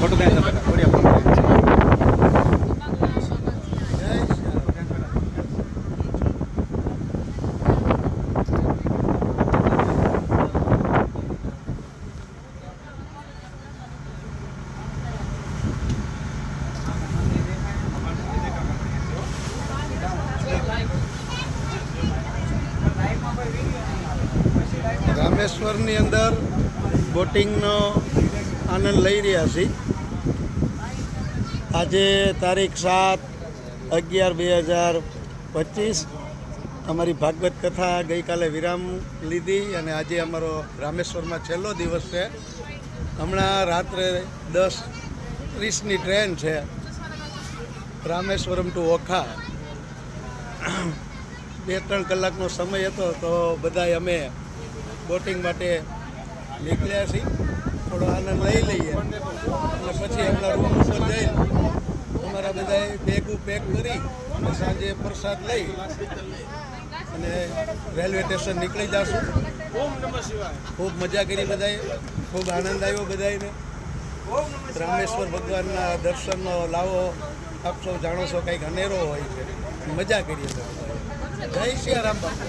Photo ક્યાં છે થોડી આપો. રામેશ્વરની અંદર બોટિંગનો આનંદ લઈ રહ્યા છીએ. આજે તારીખ 7/11/2025 અમારી ભાગવત કથા ગઈકાલે વિરામ લીધી અને આજે અમારો રામેશ્વરમાં છેલ્લો દિવસ છે. હમણાં રાત્રે 10:30ની ટ્રેન છે રામેશ્વરમ ટુ ઓખા. 2-3 કલાકનો સમય હતો તો બધાય અમે બોટિંગ માટે નીકળ્યા છીએ. થોડો આનંદ લઈ લઈએ અને પછી આપણા રૂમ ઉપર જઈ અમારા બધાએ બેગું પેક કરી અને સાંજે પ્રસાદ લઈ અને રેલવે સ્ટેશન નીકળી જશું. ખૂબ મજા કરી બધાએ, ખૂબ આનંદ આવ્યો બધાને. રામેશ્વર ભગવાનના દર્શનનો લાવો આપ સૌ જાણો છો કંઈક અનેરો હોય છે. મજા કરીએ. જય સિયારામ બાપુ.